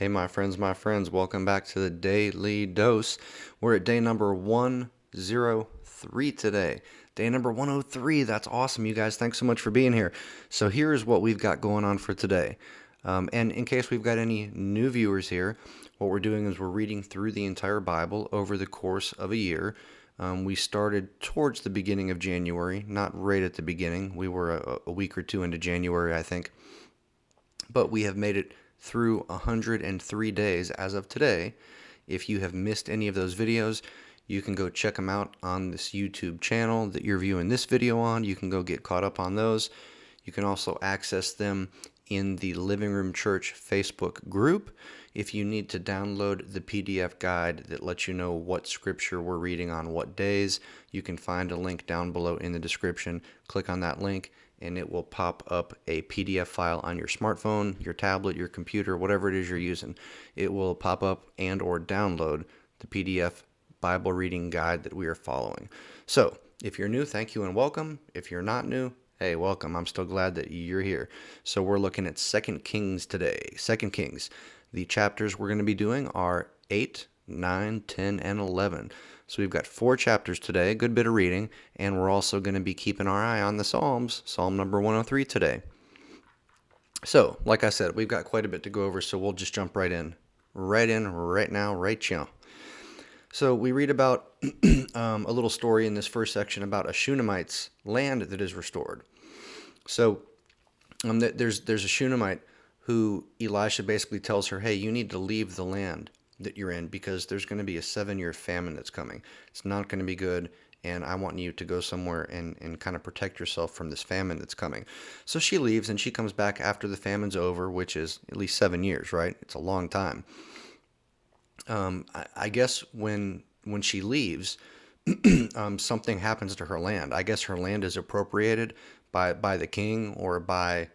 Hey, my friends, welcome back to the Daily Dose. We're at day number 103 today. Day number 103. That's awesome, you guys. Thanks so much for being here. So, here's what we've got going on for today. And in case we've got any new viewers here, what we're doing is we're reading through the entire Bible over the course of a year. We started towards the beginning of January, not right at the beginning. We were a week or two into January, I think. But we have made it through 103 days as of today. If you have missed any of those videos, you can go check them out on this YouTube channel that you're viewing this video on. You can go get caught up on those. You can also access them in the Living Room Church Facebook group. If you need to download the PDF guide that lets you know what scripture we're reading on what days, you can find a link down below in the description. Click on that link and it will pop up a PDF file on your smartphone, your tablet, your computer, whatever it is you're using. It will pop up and or download the PDF Bible reading guide that we are following. So, if you're new, thank you and welcome. If you're not new, hey, welcome. I'm still glad that you're here. So we're looking at 2 Kings today. 2 Kings. The chapters we're going to be doing are 8, 9, 10, and 11. So we've got 4 chapters today, a good bit of reading, and we're also going to be keeping our eye on the Psalms, Psalm number 103 today. So, like I said, we've got quite a bit to go over, so we'll just jump right in, right now, right now. So we read about a little story in this first section about a Shunammite's land that is restored. So there's a Shunammite who Elisha basically tells her, hey, you need to leave the land that you're in because there's going to be a 7-year famine that's coming. It's not going to be good, and I want you to go somewhere and kind of protect yourself from this famine that's coming. So she leaves, and she comes back after the famine's over, which is at least 7 years, right? It's a long time. I guess when she leaves, something happens to her land. I guess her land is appropriated by the king or by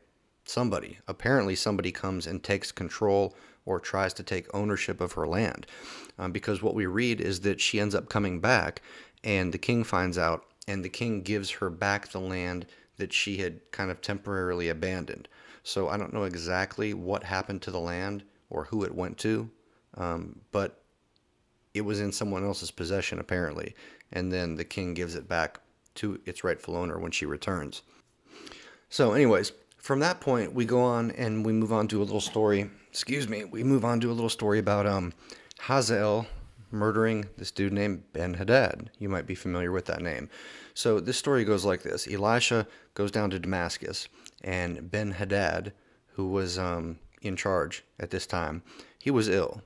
somebody. Apparently somebody comes and takes control or tries to take ownership of her land. Because what we read is that she ends up coming back and the king finds out and the king gives her back the land that she had kind of temporarily abandoned. So I don't know exactly what happened to the land or who it went to, but it was in someone else's possession apparently. And then the king gives it back to its rightful owner when she returns. So anyways, from that point, we go on and we move on to a little story. We move on to a little story about Hazael murdering this dude named Ben-Hadad. You might be familiar with that name. So this story goes like this. Elisha goes down to Damascus, and Ben-Hadad, who was in charge at this time, he was ill.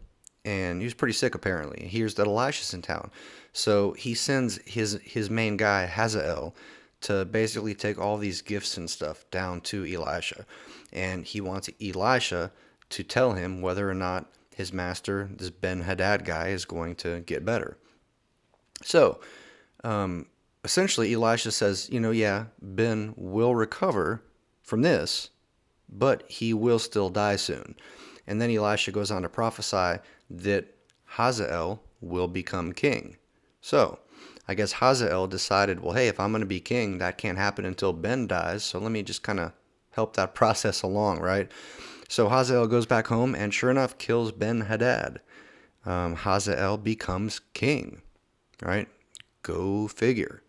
And he was pretty sick apparently. He hears that Elisha's in town. So he sends his main guy, Hazael, to basically take all these gifts and stuff down to Elisha. And he wants Elisha to tell him whether or not his master, this Ben-Hadad guy, is going to get better. So, essentially Elisha says, yeah, Ben will recover from this, but he will still die soon. And then Elisha goes on to prophesy that Hazael will become king. So, I guess Hazael decided, well, hey, if I'm going to be king, that can't happen until Ben dies, so let me just kind of help that process along, right? So Hazael goes back home and sure enough kills Ben-Hadad. Hazael becomes king, right? Go figure.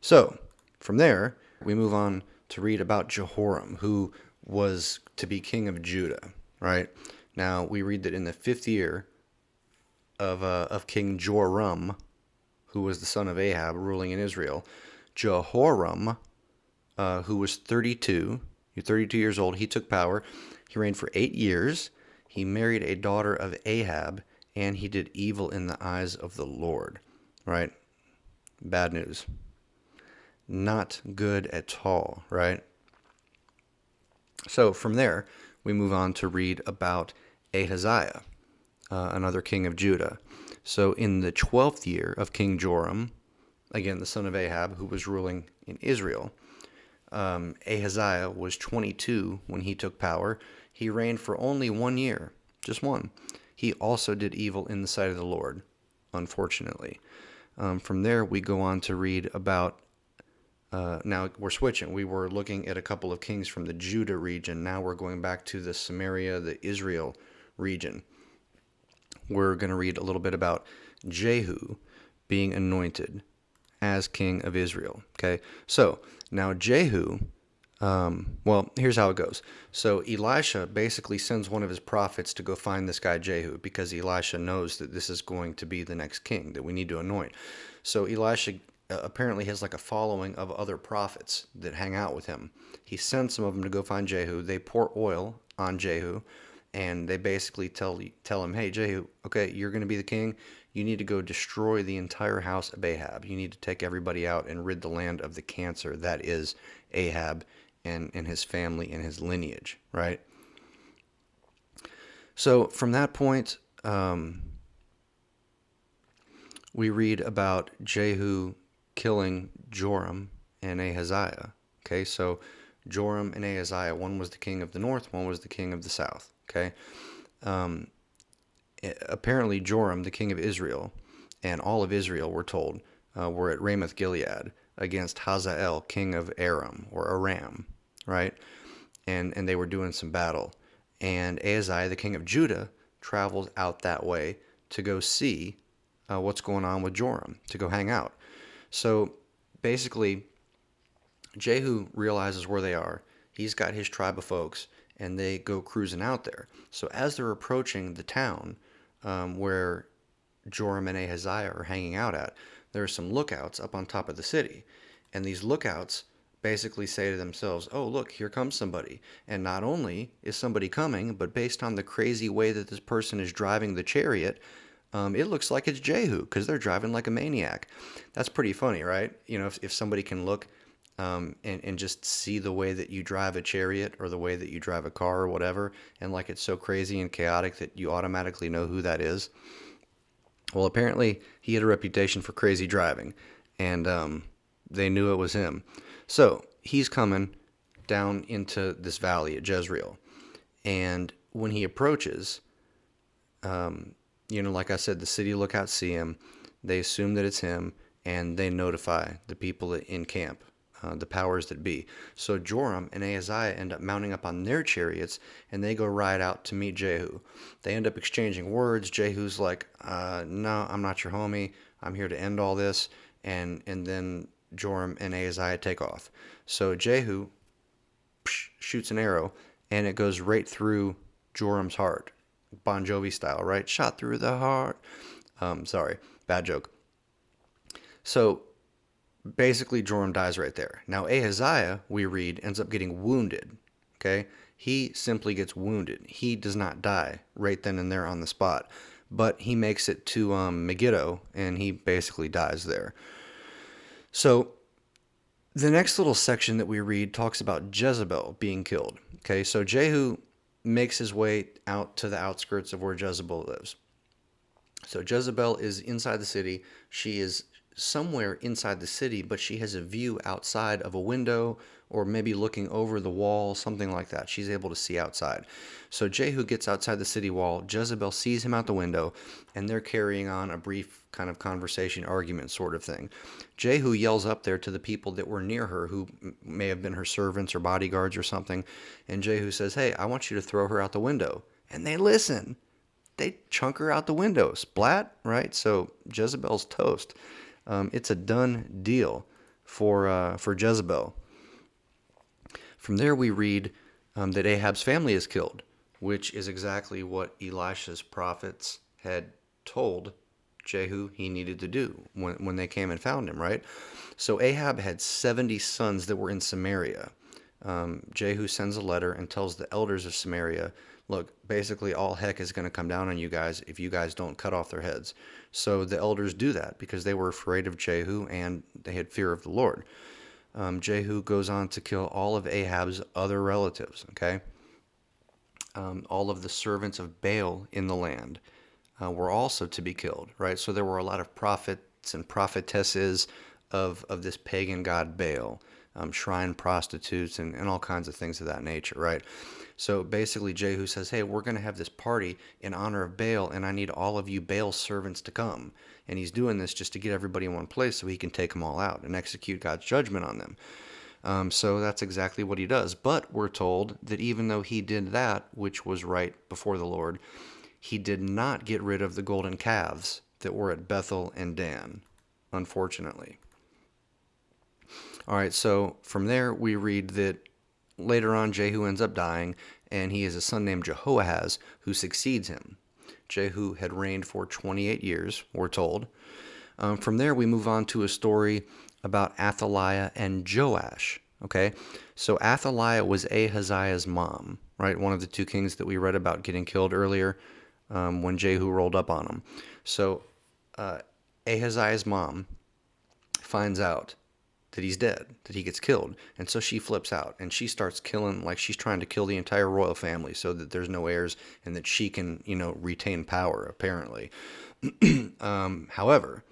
So, from there, we move on to read about Jehoram, who was to be king of Judah, right? Now, we read that in the 5th year of King Joram, who was the son of Ahab, ruling in Israel, Jehoram, who was 32 years old, he took power. He reigned for 8 years. He married a daughter of Ahab, and he did evil in the eyes of the Lord, right? Bad news. Not good at all, right? So from there, we move on to read about Ahaziah, another king of Judah. So in the 12th year of King Joram, again, the son of Ahab, who was ruling in Israel, Ahaziah was 22 when he took power. He reigned for only 1 year, just one. He also did evil in the sight of the Lord, unfortunately. From there, we go on to read about, now we're switching. We were looking at a couple of kings from the Judah region. Now we're going back to the Samaria, the Israel region. we're going to read a little bit about Jehu being anointed as king of Israel. Okay, so now Jehu, well, here's how it goes. So Elisha basically sends one of his prophets to go find this guy Jehu, because Elisha knows that this is going to be the next king that we need to anoint. So Elisha apparently has like a following of other prophets that hang out with him. He sends some of them to go find Jehu. They pour oil on Jehu, and they basically tell him, hey, Jehu, okay, you're going to be the king. You need to go destroy the entire house of Ahab. You need to take everybody out and rid the land of the cancer that is Ahab and his family and his lineage, right? So from that point, we read about Jehu killing Joram and Ahaziah. Okay, so Joram and Ahaziah, one was the king of the north, one was the king of the south. Okay, apparently Joram, the king of Israel, and all of Israel, we're told, were at Ramoth Gilead against Hazael, king of Aram, or Aram, right? And they were doing some battle. And Ahaziah, the king of Judah, travels out that way to go see what's going on with Joram, to go hang out. So basically, Jehu realizes where they are. He's got his tribe of folks, and they go cruising out there. So as they're approaching the town where Joram and Ahaziah are hanging out at, there are some lookouts up on top of the city. And these lookouts basically say to themselves, oh, look, here comes somebody. And not only is somebody coming, but based on the crazy way that this person is driving the chariot, it looks like it's Jehu, because they're driving like a maniac. That's pretty funny, right? You know, if somebody can look and just see the way that you drive a chariot or the way that you drive a car or whatever, and like it's so crazy and chaotic that you automatically know who that is. Well, apparently he had a reputation for crazy driving, and they knew it was him. So he's coming down into this valley at Jezreel, and when he approaches, like I said, the city lookouts see him, they assume that it's him, and they notify the people in camp, the powers that be. So Joram and Ahaziah end up mounting up on their chariots, and they go ride out to meet Jehu. They end up exchanging words. Jehu's like, no, I'm not your homie. I'm here to end all this. And then Joram and Ahaziah take off. So Jehu shoots an arrow, and it goes right through Joram's heart. Bon Jovi style, right? Shot through the heart. Sorry, bad joke. So basically Joram dies right there. Now Ahaziah, we read, ends up getting wounded. Okay? He simply gets wounded. He does not die right then and there on the spot. But he makes it to Megiddo, and he basically dies there. So the next little section that we read talks about Jezebel being killed. Okay, so Jehu makes his way out to the outskirts of where Jezebel lives. So Jezebel is inside the city. She is somewhere inside the city, but she has a view outside of a window, or maybe looking over the wall, something like that. She's able to see outside. So Jehu gets outside the city wall. Jezebel sees him out the window, and they're carrying on a brief kind of conversation, argument sort of thing. Jehu yells up there to the people that were near her, who may have been her servants or bodyguards or something, and Jehu says, hey, I want you to throw her out the window. And they listen. They chunk her out the window. Splat, right? So Jezebel's toast. It's a done deal for Jezebel. From there we read that Ahab's family is killed, which is exactly what Elisha's prophets had told Jehu he needed to do when they came and found him, right? So Ahab had 70 sons that were in Samaria. Jehu sends a letter and tells the elders of Samaria, look, basically all heck is going to come down on you guys if you guys don't cut off their heads. So the elders do that because they were afraid of Jehu and they had fear of the Lord. Jehu goes on to kill all of Ahab's other relatives, okay? All of the servants of Baal in the land were also to be killed, right? So there were a lot of prophets and prophetesses of this pagan god Baal, shrine prostitutes, and all kinds of things of that nature, right? So basically Jehu says, hey, we're going to have this party in honor of Baal, and I need all of you Baal servants to come. And he's doing this just to get everybody in one place so he can take them all out and execute God's judgment on them. So that's exactly what he does. But we're told that even though he did that, which was right before the Lord, he did not get rid of the golden calves that were at Bethel and Dan, unfortunately. All right, so from there we read that later on Jehu ends up dying, and he has a son named Jehoahaz who succeeds him. Jehu had reigned for 28 years, we're told. From there we move on to a story about Athaliah and Joash. Okay, so Athaliah was Ahaziah's mom, right? One of the two kings that we read about getting killed earlier when Jehu rolled up on him. So Ahaziah's mom finds out that he's dead, that he gets killed, and so she flips out and she starts killing, like she's trying to kill the entire royal family so that there's no heirs and that she can, retain power, apparently. However,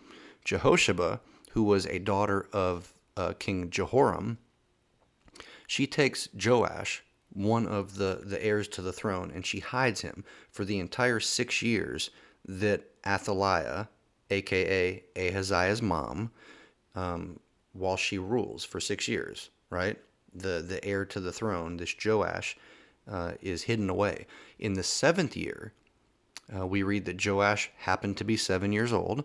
Jehosheba, who was a daughter of King Jehoram, she takes Joash, one of the heirs to the throne, and she hides him for the entire 6 years that Athaliah, aka Ahaziah's mom, while she rules for 6 years, right? The heir to the throne, this Joash, is hidden away. In the 7th year, we read that Joash happened to be 7 years old,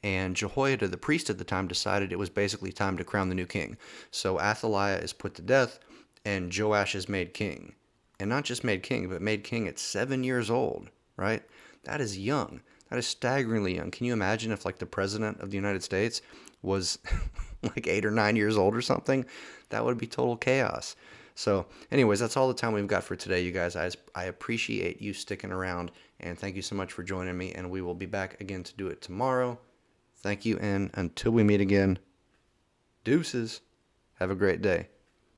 and Jehoiada, the priest at the time, decided it was basically time to crown the new king. So Athaliah is put to death, and Joash is made king. And not just made king, but made king at 7 years old, right? That is young. That is staggeringly young. Can you imagine if, like, the president of the United States was like 8 or 9 years old or something? That would be total chaos. So anyways, that's all the time we've got for today, you guys. I appreciate you sticking around, and thank you so much for joining me, and we will be back again to do it tomorrow. Thank you, and until we meet again, deuces. Have a great day.